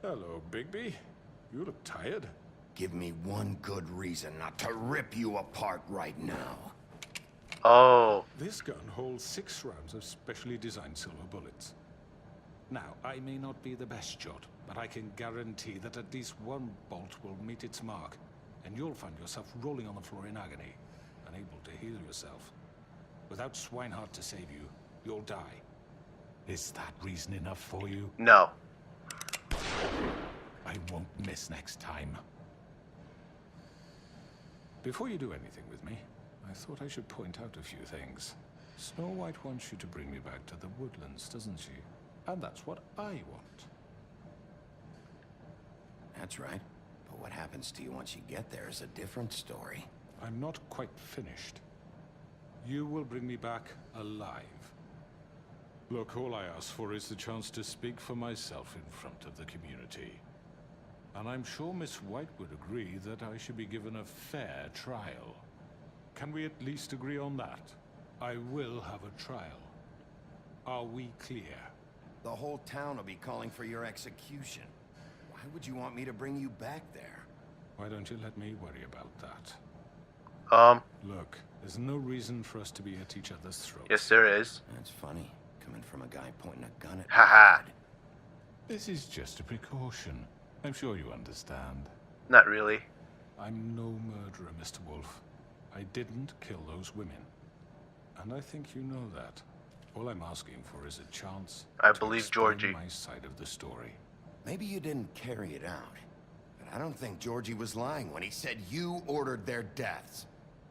Hello, Bigby. You look tired. Give me one good reason not to rip you apart right now. Oh. This gun holds 6 rounds of specially designed silver bullets. Now, I may not be the best shot, but I can guarantee that at least one bolt will meet its mark, and you'll find yourself rolling on the floor in agony, unable to heal yourself. Without Swinehart to save you, you'll die. Is that reason enough for you? No. I won't miss next time. Before you do anything with me, I thought I should point out a few things. Snow White wants you to bring me back to the woodlands, doesn't she? And that's what I want. That's right. But what happens to you once you get there is a different story. I'm not quite finished. You will bring me back alive. Look, all I ask for is the chance to speak for myself in front of the community. And I'm sure Miss White would agree that I should be given a fair trial. Can we at least agree on that? I will have a trial. Are we clear? The whole town will be calling for your execution. Why would you want me to bring you back there? Why don't you let me worry about that? Look, there's no reason for us to be at each other's throats. Yes, there is. That's funny, coming from a guy pointing a gun at Haha. my head. This is just a precaution. I'm sure you understand. Not really. I'm no murderer, Mr. Wolf. I didn't kill those women. And I think you know that. All I'm asking for is a chance I to believe explain Georgie. my side of the story. Maybe you didn't carry it out. But I don't think Georgie was lying when he said you ordered their deaths.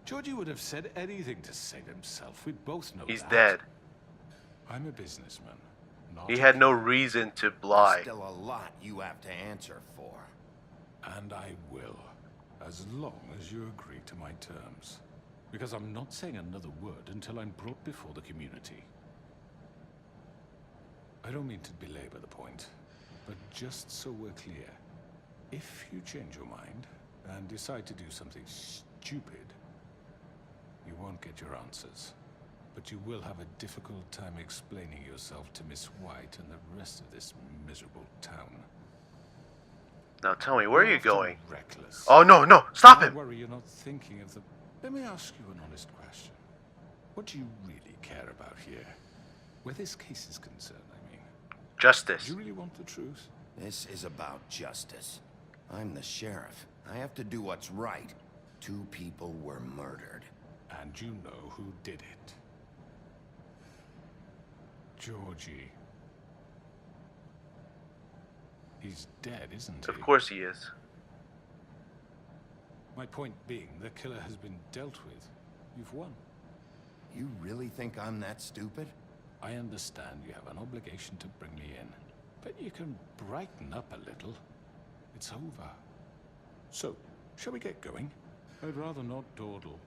Georgie would have said anything to save himself. We both know He's that. dead. I'm a businessman. Not He a had no killer. reason to There's lie. still a lot you have to answer for. And I will. As long as you agree to my terms. Because I'm not saying another word until I'm brought before the community. I don't mean to belabor the point, but just so we're clear, if you change your mind and decide to do something stupid, you won't get your answers. But you will have a difficult time explaining yourself to Miss White and the rest of this miserable town. Now tell me, where are You're you often going? Reckless. Oh, no, no. Stop I him. worry you're not thinking of the... Let me ask you an honest question. What do you really care about here? Where this case is concerned, I mean. Do Justice. you really want the truth? This is about justice. I'm the sheriff. I have to do what's right. 2 people were murdered. And you know who did it. Georgie. He's dead, isn't he? Of course he is. My point being, the killer has been dealt with. You've won. You really think I'm that stupid? I understand you have an obligation to bring me in, but you can brighten up a little. It's over. So, shall we get going? I'd rather not dawdle.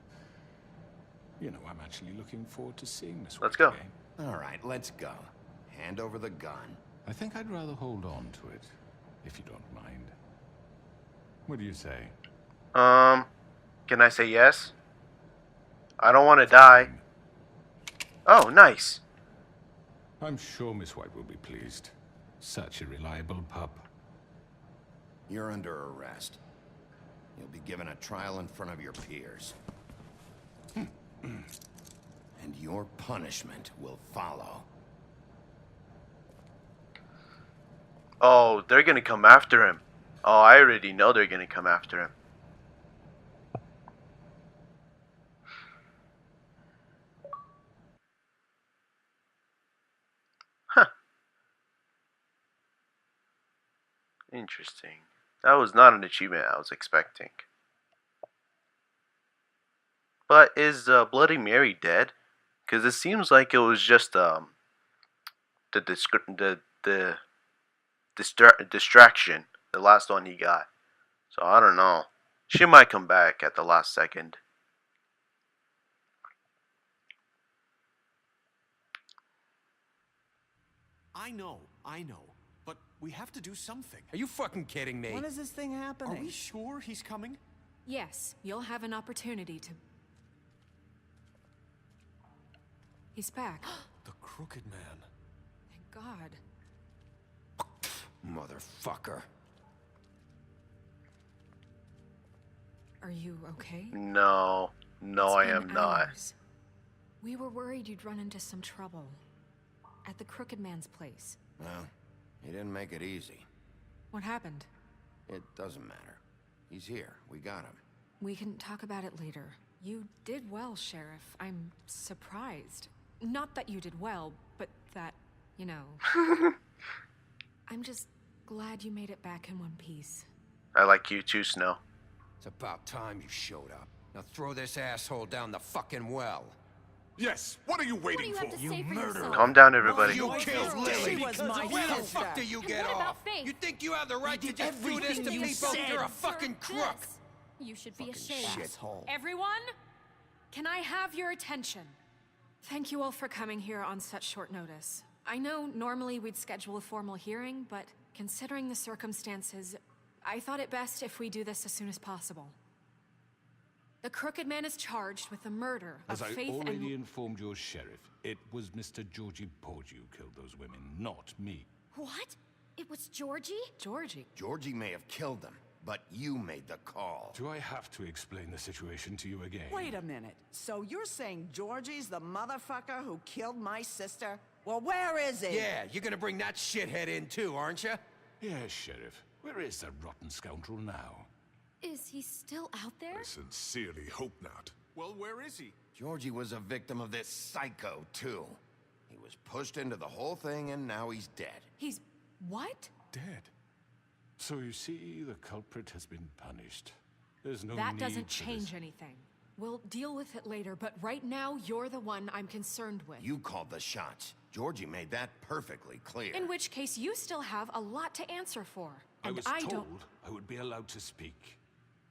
You know, I'm actually looking forward to seeing Miss Let's White go. again. All right, let's go. Hand over the gun. I think I'd rather hold on to it, if you don't mind. What do you say? Can I say yes? I don't want to die. Oh, nice. I'm sure Miss White will be pleased. Such a reliable pup. You're under arrest. You'll be given a trial in front of your peers. And your punishment will follow. Oh, they're gonna come after him. Oh, I already know they're gonna come after him. Huh. Interesting. That was not an achievement I was expecting. But is Bloody Mary dead? Because it seems like it was just the distraction, the last one he got. So I don't know. She might come back at the last second. I know. But we have to do something. Are you fucking kidding me? When is this thing Are happening? we sure he's coming? Yes, you'll have an opportunity to... He's back. The Crooked Man. Thank God. Motherfucker. Are you okay? No. No, It's I been am not. hours. We were worried you'd run into some trouble. At the Crooked Man's place. Well, he didn't make it easy. What happened? It doesn't matter. He's here. We got him. We can talk about it later. You did well, Sheriff. I'm surprised. Not that you did well, but that, you know. I'm just glad you made it back in one piece. I like you too, Snow. It's about time you showed up. Now throw this asshole down the fucking well. Yes, what are you waiting What do you have to say for yourself? Calm down, everybody. You killed Lily! was my Where the sister. fuck do you get What about off? Faith? You think you have the right to just do this to Everything you people? said. You're a fucking Sir, crook! this. You should be Fucking ashamed. shithole. Everyone, can I have your attention? Thank you all for coming here on such short notice. I know normally we'd schedule a formal hearing, but considering the circumstances, I thought it best if we do this as soon as possible. The Crooked Man is charged with the murder of As I Faith already and... informed your sheriff, it was Mr. Georgie Porge who killed those women, not me. What? It was Georgie? Georgie. Georgie may have killed them, but you made the call. Do I have to explain the situation to you again? Wait a minute. So you're saying Georgie's the motherfucker who killed my sister? Well, where is he? Yeah, you're gonna bring that shithead in too, aren't you? Yes, Sheriff. Where is that rotten scoundrel now? Is he still out there? I sincerely hope not. Well, where is he? Georgie was a victim of this psycho, too. He was pushed into the whole thing and now he's dead. He's... what? Dead. So you see, the culprit has been punished. There's no That need doesn't for change this. anything. We'll deal with it later, but right now, you're the one I'm concerned with. You called the shots. Georgie made that perfectly clear. In which case, you still have a lot to answer for. I And was I told don't... I would be allowed to speak.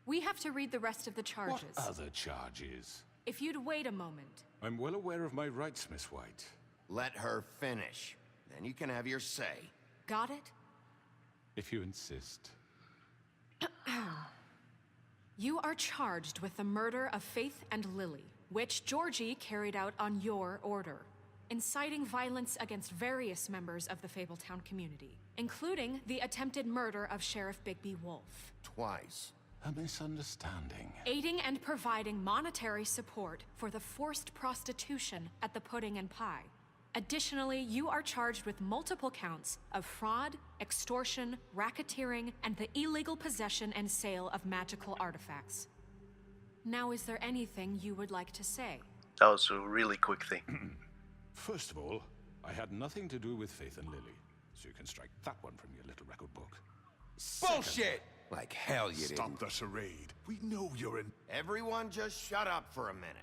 We have to read the rest of the charges. What other charges? If you'd wait a moment. I'm well aware of my rights, Miss White. Let her finish. Then you can have your say. Got it? If you insist. You are charged with the murder of Faith and Lily, which Georgie carried out on your order, inciting violence against various members of the Fabletown community, including the attempted murder of Sheriff Bigby Wolf. Twice. A misunderstanding. Aiding and providing monetary support for the forced prostitution at the Pudding and Pie. Additionally, you are charged with multiple counts of fraud, extortion, racketeering, and the illegal possession and sale of magical artifacts. Now, is there anything you would like to say? That was a really quick thing. First of all, I had nothing to do with Faith and Lily, so you can strike that one from your little record book. Bullshit! Like hell you Stop didn't. the charade. We know you're in... Everyone just shut up for a minute.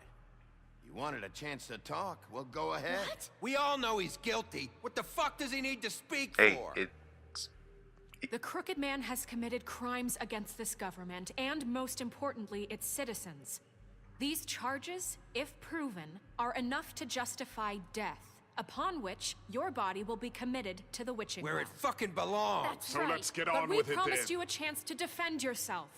You wanted a chance to talk, well go ahead. What? We all know he's guilty. What the fuck does he need to speak Hey, for? The Crooked Man has committed crimes against this government and, most importantly, its citizens. These charges, if proven, are enough to justify death, upon which your body will be committed to the witching Where well. it fucking belongs. That's So right. let's get But on we with it then. promised you a chance to defend yourself,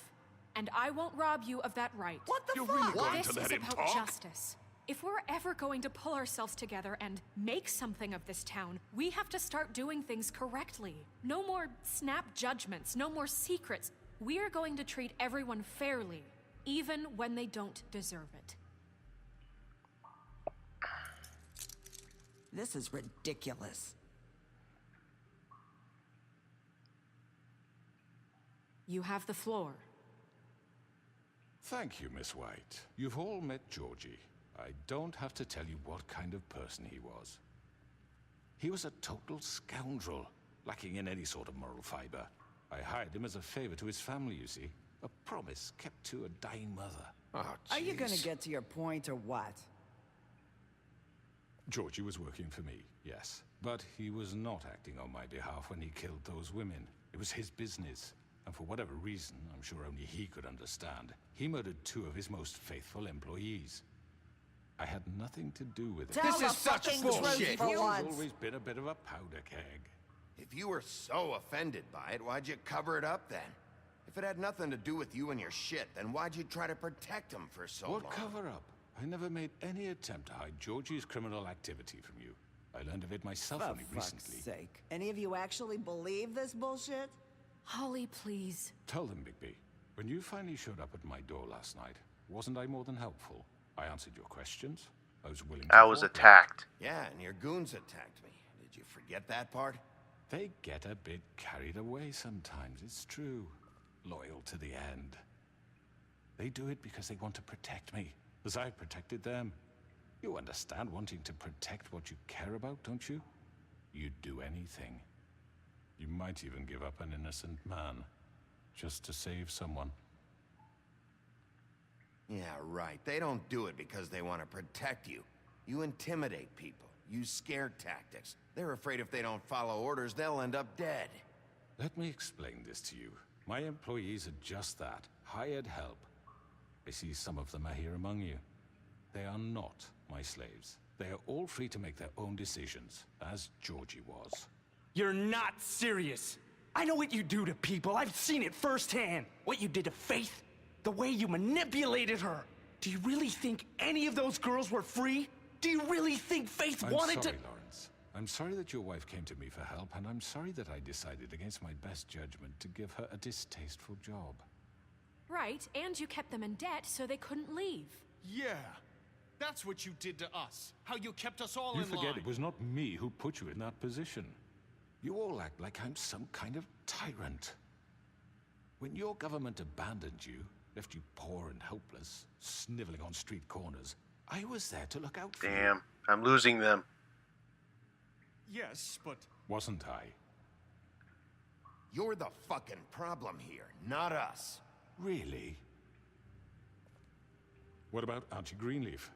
and I won't rob you of that right. What the You're fuck? really going This to let is him about talk? justice. If we're ever going to pull ourselves together and make something of this town, we have to start doing things correctly. No more snap judgments, no more secrets. We are going to treat everyone fairly, even when they don't deserve it. This is ridiculous. You have the floor. Thank you, Miss White. You've all met Georgie. I don't have to tell you what kind of person he was. He was a total scoundrel, lacking in any sort of moral fiber. I hired him as a favor to his family, you see. A promise kept to a dying mother. Oh, Are you gonna jeez. get to your point or what? Georgie was working for me, yes. But he was not acting on my behalf when he killed those women. It was his business. And for whatever reason, I'm sure only he could understand, he murdered 2 of his most faithful employees. I had nothing to do with it. Tell This the is such fucking bullshit. truth for Georgie's once. always been a bit of a powder keg. If you were so offended by it, why'd you cover it up then? If it had nothing to do with you and your shit, then why'd you try to protect him for so What long? cover up? I never made any attempt to hide Georgie's criminal activity from you. I learned of it myself For only fuck's recently. sake. Any of you actually believe this bullshit? Holly, please. Tell them, Bigby. When you finally showed up at my door last night, wasn't I more than helpful? I answered your questions. I was willing to I was cooperate. attacked. Yeah, and your goons attacked me. Did you forget that part? They get a bit carried away sometimes, it's true. Loyal to the end. They do it because they want to protect me, as I protected them. You understand wanting to protect what you care about, don't you? You'd do anything. You might even give up an innocent man, just to save someone. Yeah, right. They don't do it because they want to protect you. You intimidate people, use scare tactics. They're afraid if they don't follow orders, they'll end up dead. Let me explain this to you. My employees are just that, hired help. I see some of them are here among you. They are not my slaves. They are all free to make their own decisions, as Georgie was. You're not serious. I know what you do to people. I've seen it firsthand. What you did to Faith, the way you manipulated her. Do you really think any of those girls were free? Do you really think Faith wanted to... I'm sorry, Lawrence. I'm sorry that your wife came to me for help, and I'm sorry that I decided against my best judgment to give her a distasteful job. Right, and you kept them in debt so they couldn't leave. Yeah. That's what you did to us. How you kept us all You in forget line. it was not me who put you in that position. You all act like I'm some kind of tyrant. When your government abandoned you, left you poor and helpless, sniveling on street corners, I was there to look out for you. Damn, I'm losing them. Yes, but Wasn't I? You're the fucking problem here, not us. Really? What about Auntie Greenleaf?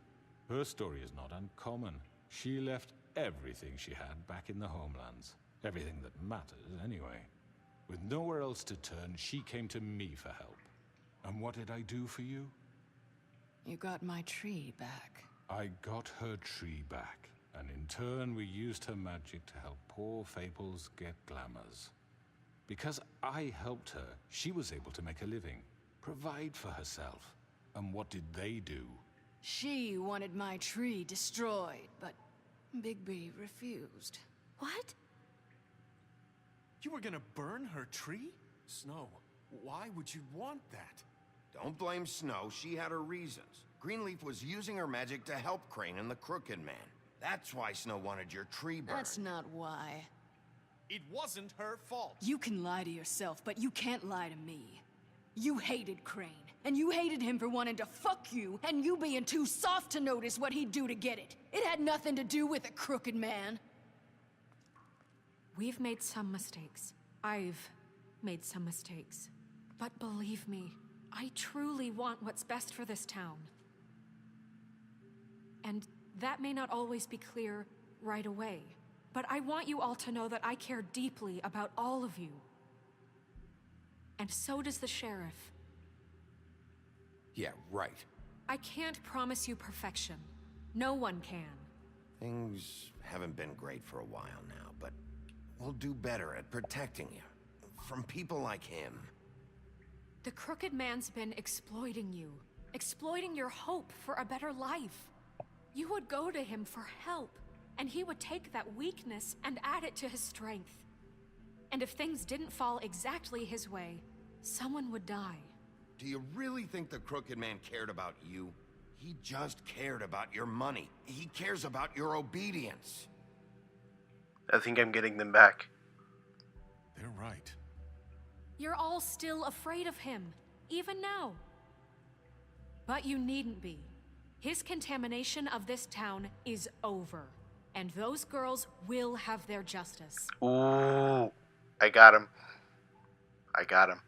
Her story is not uncommon. She left everything she had back in the homelands. Everything that matters, anyway. With nowhere else to turn, she came to me for help. And what did I do for you? You got my tree back. I got her tree back, and in turn we used her magic to help poor Fables get glamours. Because I helped her, she was able to make a living, provide for herself. And what did they do? She wanted my tree destroyed, but Bigby refused. What? you were gonna burn her tree? Snow, why would you want that? Don't blame Snow, she had her reasons. Greenleaf was using her magic to help Crane and the Crooked Man. That's why Snow wanted your tree burned. That's not why. It wasn't her fault. You can lie to yourself, but you can't lie to me. You hated Crane, and you hated him for wanting to fuck you, and you being too soft to notice what he'd do to get it. It had nothing to do with a crooked man. We've made some mistakes. I've made some mistakes. But believe me, I truly want what's best for this town. And that may not always be clear right away, but I want you all to know that I care deeply about all of you. And so does the sheriff. Yeah, right. I can't promise you perfection. No one can. Things haven't been great for a while now, but we'll do better at protecting you. From people like him. The Crooked Man's been exploiting you. Exploiting your hope for a better life. You would go to him for help, and he would take that weakness and add it to his strength. And if things didn't fall exactly his way, someone would die. Do you really think the Crooked Man cared about you? He just cared about your money. He cares about your obedience. I think I'm getting them back. They're right. You're all still afraid of him, even now. But you needn't be. His contamination of this town is over, and those girls will have their justice. Ooh, I got him. I got him.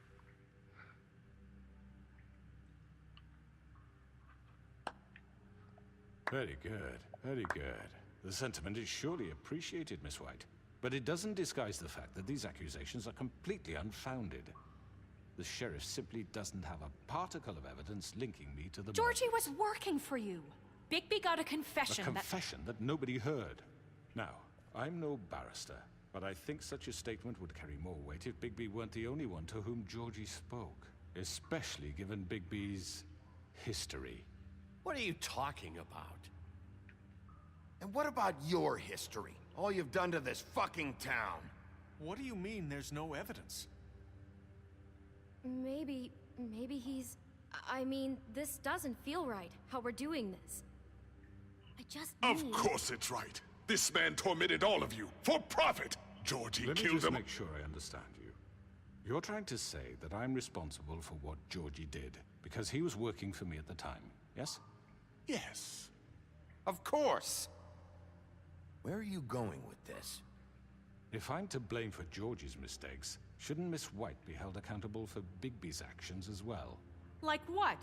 Very good, very good. The sentiment is surely appreciated, Miss White. But it doesn't disguise the fact that these accusations are completely unfounded. The sheriff simply doesn't have a particle of evidence linking me to the Georgie murders. was working for you. Bigby got a confession A confession that nobody heard. Now, I'm no barrister, but I think such a statement would carry more weight if Bigby weren't the only one to whom Georgie spoke. Especially given Bigby's history. What are you talking about? And what about your history? All you've done to this fucking town? What do you mean there's no evidence? Maybe he's... I mean, this doesn't feel right, how we're doing this. I just Of need... course it's right. This man tormented all of you for profit. Georgie Let me killed just him. make sure I understand you. You're trying to say that I'm responsible for what Georgie did because he was working for me at the time, yes? Yes. Of course! Where are you going with this? If I'm to blame for Georgie's mistakes, shouldn't Miss White be held accountable for Bigby's actions as well? Like what?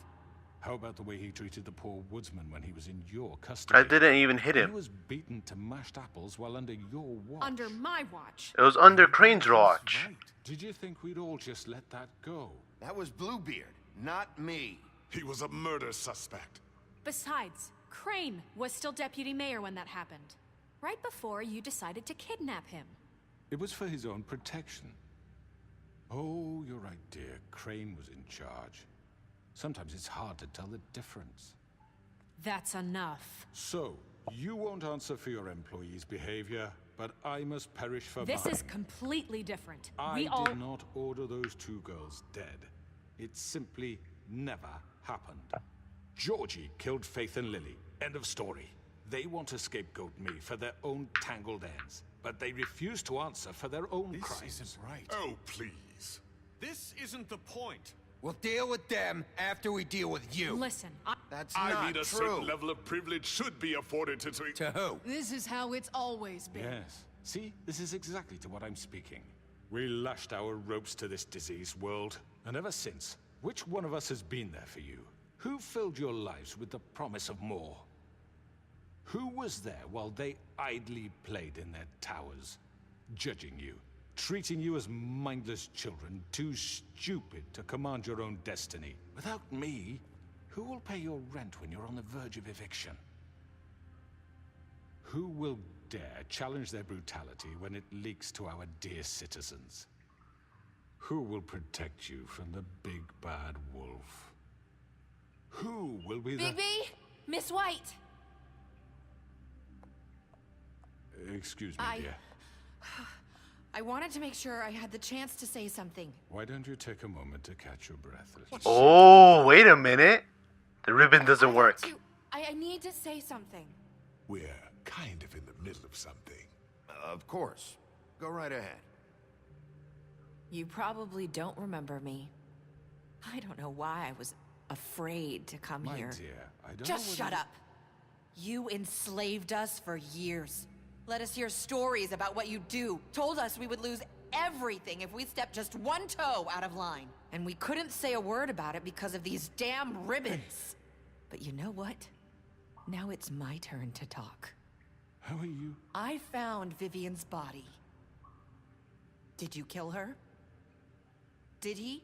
How about the way he treated the poor woodsman when he was in your custody? I didn't even hit He him. was beaten to mashed apples while under your watch. Under my watch. It was under Crane's watch. Right. Did you think we'd all just let that go? That was Bluebeard, not me. He was a murder suspect. Besides, Crane was still deputy mayor when that happened. Right before you decided to kidnap him. It was for his own protection. Oh, you're right, dear. Crane was in charge. Sometimes it's hard to tell the difference. That's enough. So, you won't answer for your employees' behavior, but I must perish for This mine. is completely different. I We all... did not order those two girls dead. It simply never happened. Georgie killed Faith and Lily. End of story. They want to scapegoat me for their own tangled ends, but they refuse to answer for their own This crimes. isn't right. Oh, please. This isn't the point. We'll deal with them after we deal with you. Listen, That's I not mean, a true. certain level of privilege should be afforded to... To who? This is how it's always been. Yes. See, this is exactly to what I'm speaking. We lashed our ropes to this diseased world, and ever since, which one of us has been there for you? Who filled your lives with the promise of more? Who was there while they idly played in their towers, judging you, treating you as mindless children, too stupid to command your own destiny? Without me, who will pay your rent when you're on the verge of eviction? Who will dare challenge their brutality when it leaks to our dear citizens? Who will protect you from the big bad wolf? Who will be the... Bigby! Miss White! Excuse me, dear. I wanted to make sure I had the chance to say something. Why don't you take a moment to catch your breath? Little Oh, wait a minute. The ribbon doesn't work. I need to say something. We're kind of in the middle of something. Of course. Go right ahead. You probably don't remember me. I don't know why I was afraid to come My here. dear, I don't Just know shut up. You enslaved us for years. Let us hear stories about what you do. Told us we would lose everything if we stepped just one toe out of line. And we couldn't say a word about it because of these damn ribbons. But you know what? Now it's my turn to talk. How are you? I found Vivian's body. Did you kill her? Did he?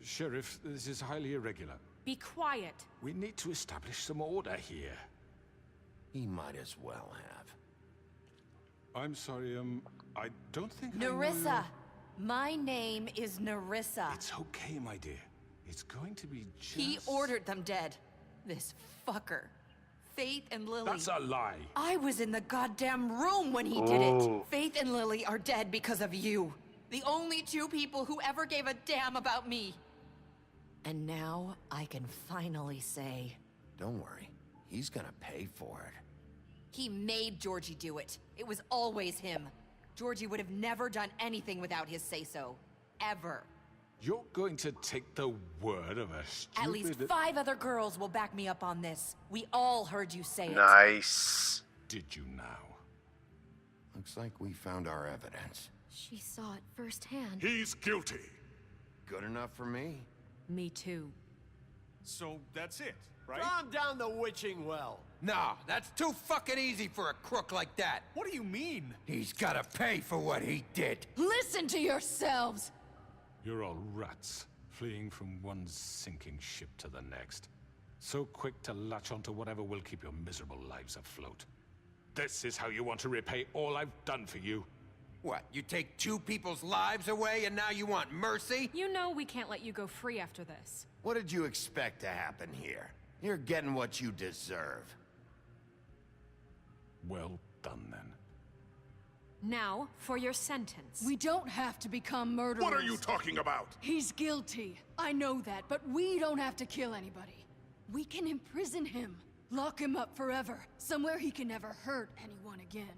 Sheriff, this is highly irregular. be quiet. We need to establish some order here. He might as well have. I'm sorry, I don't think I know Nerissa! your- My name is Nerissa. It's okay, my dear. It's going to be just... He ordered them dead. This fucker. Faith and Lily. That's a lie. I was in the goddamn room when he did it. Oh. Faith and Lily are dead because of you. The only two people who ever gave a damn about me. And now I can finally say... Don't worry. He's gonna pay for it. He made Georgie do it. It was always him. Georgie would have never done anything without his say-so. Ever. You're going to take the word of a stupid... At least 5 other girls will back me up on this. We all heard you say it. Nice. Did you now? Looks like we found our evidence. She saw it firsthand. He's guilty. Good enough for me? Me too. So that's it, right? Calm down the witching well. No, that's too fucking easy for a crook like that. What do you mean? He's gotta pay for what he did. Listen to yourselves! You're all rats, fleeing from one sinking ship to the next. So quick to latch onto whatever will keep your miserable lives afloat. This is how you want to repay all I've done for you? What, you take 2 people's lives away and now you want mercy? You know we can't let you go free after this. What did you expect to happen here? You're getting what you deserve. Well done, then. Now, for your sentence. We don't have to become murderers. What are you talking about? He's guilty. I know that, but we don't have to kill anybody. We can imprison him. Lock him up forever. Somewhere he can never hurt anyone again.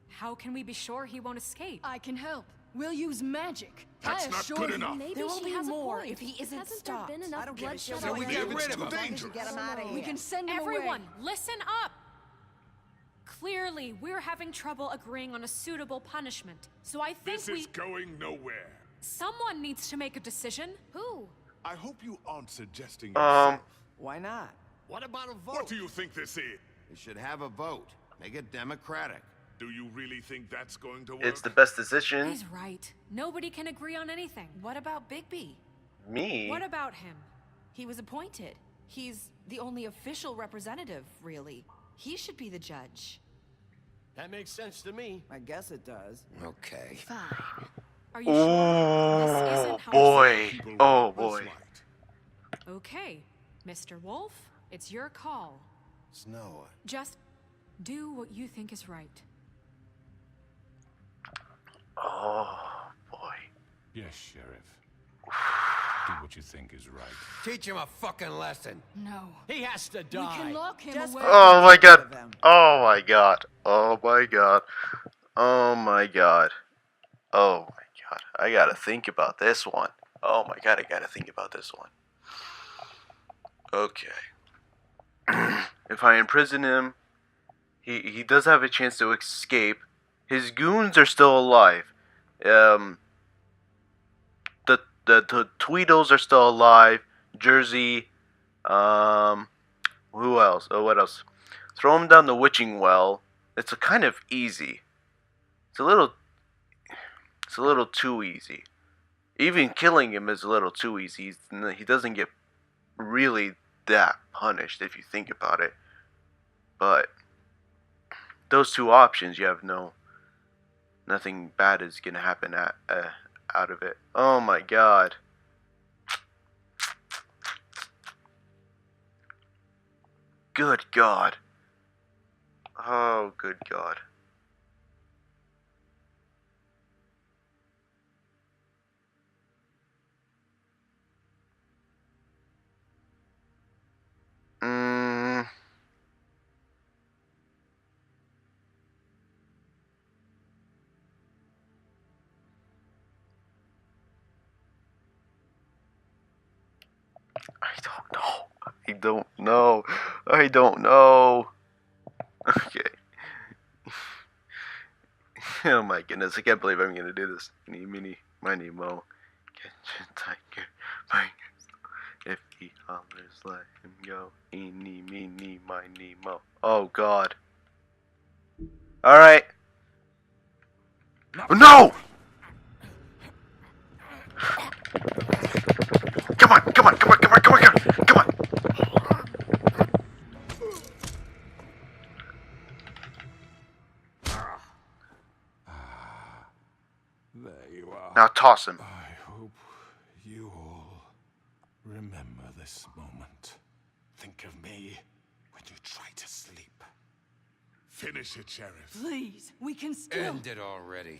How can we be sure he won't escape? I can help. We'll use magic. That's I not assure good you. enough. Maybe There will she be has more a point. if he isn't Hasn't stopped. there been I enough don't give a bloodshed shit. So we already? get rid of him. Dangerous. Get him out of here. We can send him Everyone, away. listen up! Clearly, we're having trouble agreeing on a suitable punishment. So I think This is going nowhere. someone needs to make a decision. Who? I hope you aren't suggesting yourself. Why not? What about a vote? What do you think this is? You should have a vote. Make it democratic. Do you really think that's going to work? It's the best decision. He's right. Nobody can agree on anything. What about Bigby? Me? What about him? He was appointed. He's the only official representative, really. He should be the judge. That makes sense to me. I guess it does. Okay. Fine. Are you sure? This Oh isn't how boy. People Oh want what's boy. right. Okay, Mr. Wolf, it's your call. Snow. Just do what you think is right. Oh boy. Yes, Sheriff. Do what you think is right. Teach him a fucking lesson. No. He has to We die. can lock him Just away. Oh my Get rid of god. him. Oh my god. Oh my god. Oh my god. Oh my god. I gotta think about this one. Oh my god, I gotta think about this one. Okay. If I imprison him, he does have a chance to escape. His goons are still alive. The Tweedles are still alive. Jersey. Who else? Oh, what else? Throw him down the witching well. It's a kind of easy. It's a little too easy. Even killing him is a little too easy. He doesn't get really that punished if you think about it. But those two options, you have nothing bad is gonna happen out of it. Oh my god. Good god. Oh, good god. I don't know. Okay. Oh my goodness, I can't believe I'm gonna do this. Eeny, meeny, miny, mo. Catch a tiger by if he hollers, let him go. Eeny, meeny, miny, mo. Oh god. Alright. No! Come on, come on, come on, come on, come on, come on! There you are. Now toss him. I hope you all remember this moment. Think of me when you try to sleep. Finish it, Sheriff. Please, we can still. End it already.